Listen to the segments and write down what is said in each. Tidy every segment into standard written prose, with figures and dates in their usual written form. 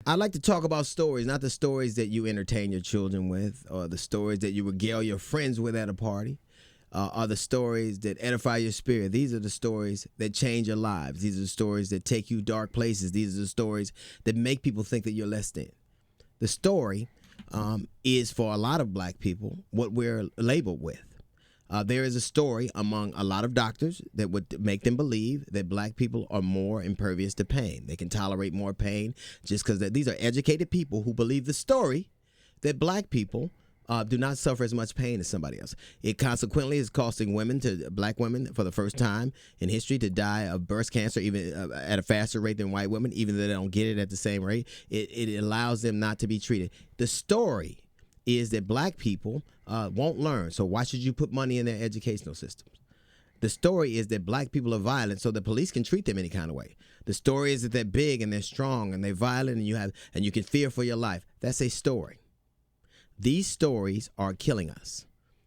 I like to talk about stories, not the stories that you entertain your children with, or the stories that you regale your friends with at a party, or the stories that edify your spirit. These are the stories that change your lives. These are the stories that take you dark places. These are the stories that make people think that you're less than. The story is, for a lot of black people, what we're labeled with. There is a story among a lot of doctors that would make them believe that black people are more impervious to pain. They can tolerate more pain just because these are educated people who believe the story that black people do not suffer as much pain as somebody else. It consequently is costing black women for the first time in history to die of breast cancer even at a faster rate than white women, even though they don't get it at the same rate. It allows them not to be treated. The story is that black people won't learn, so why should you put money in their educational systems? The story is that black people are violent, so the police can treat them any kind of way. The story is that they're big and they're strong and they're violent and you can fear for your life. That's a story. These stories are killing us.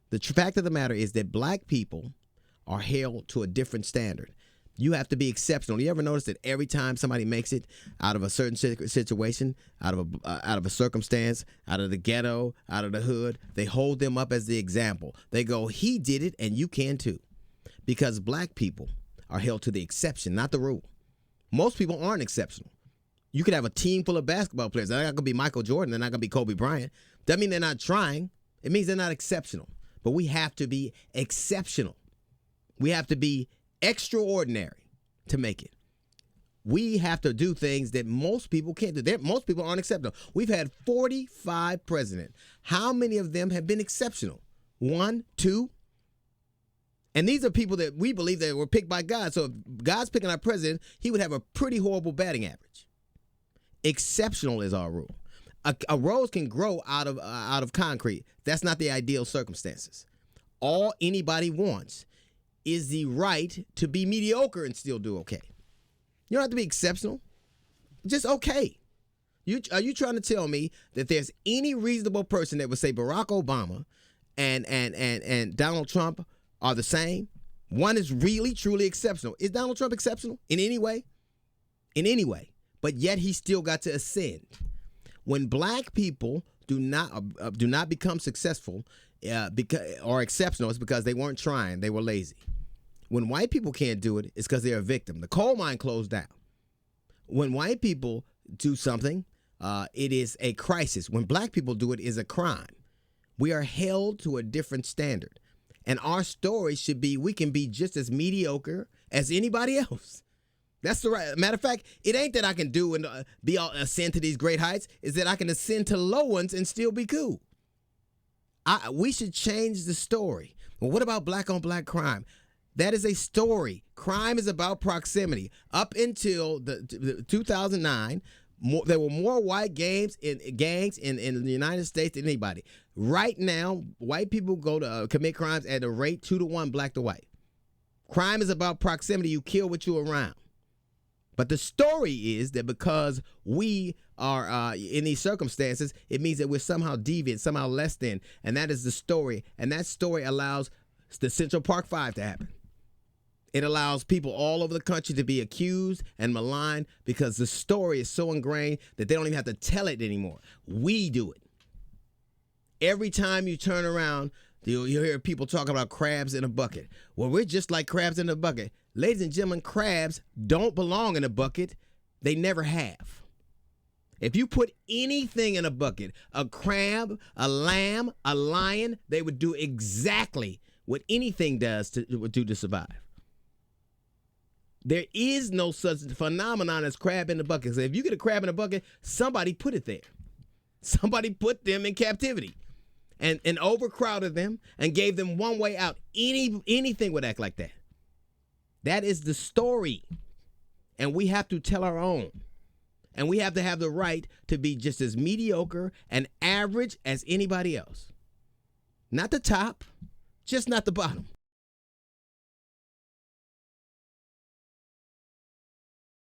The fact of the matter is that black people are held to a different standard. You have to be exceptional. You ever notice that every time somebody makes it out of a certain situation, out of a circumstance, out of the ghetto, out of the hood, they hold them up as the example. They go, he did it and you can too. Because black people are held to the exception, not the rule. Most people aren't exceptional. You could have a team full of basketball players. They're not going to be Michael Jordan. They're not going to be Kobe Bryant. Doesn't mean they're not trying. It means they're not exceptional. But we have to be exceptional. We have to be extraordinary to make it. We have to do things that most people can't do. Most people aren't exceptional. We've had 45 presidents. How many of them have been exceptional? 1, 2? And these are people that we believe that were picked by God. So if God's picking our president, he would have a pretty horrible batting average. Exceptional is our rule. A rose can grow out of concrete. That's not the ideal circumstances. All anybody wants is the right to be mediocre and still do okay. You don't have to be exceptional. Just okay. Are you trying to tell me that there's any reasonable person that would say Barack Obama and Donald Trump are the same? One is really, truly exceptional. Is Donald Trump exceptional in any way? In any way. But yet he still got to ascend. When black people do not become successful or exceptional, it's because they weren't trying. They were lazy. When white people can't do it, it's because they're a victim. The coal mine closed down. When white people do something, it is a crisis. When black people do it, is a crime. We are held to a different standard. And our story should be, we can be just as mediocre as anybody else. That's the right. Matter of fact, it ain't that I can do and ascend to these great heights. It's that I can ascend to low ones and still be cool. We should change the story. Well, what about black on black crime? That is a story. Crime is about proximity. Up until the 2009, there were more white gangs in the United States than anybody. Right now, white people go to commit crimes at a rate 2 to 1 black to white. Crime is about proximity. You kill what you're around. But the story is that because we are in these circumstances, it means that we're somehow deviant, somehow less than. And that is the story. And that story allows the Central Park 5 to happen. It allows people all over the country to be accused and maligned because the story is so ingrained that they don't even have to tell it anymore. We do it. Every time you turn around, you'll hear people talking about crabs in a bucket. Well, we're just like crabs in a bucket. Ladies and gentlemen, crabs don't belong in a bucket. They never have. If you put anything in a bucket, a crab, a lamb, a lion, they would do exactly what anything does to survive. There is no such phenomenon as crab in the bucket. So if you get a crab in a bucket, somebody put it there. Somebody put them in captivity and overcrowded them and gave them one way out. Anything would act like that. That is the story. And we have to tell our own. And we have to have the right to be just as mediocre and average as anybody else. Not the top, just not the bottom.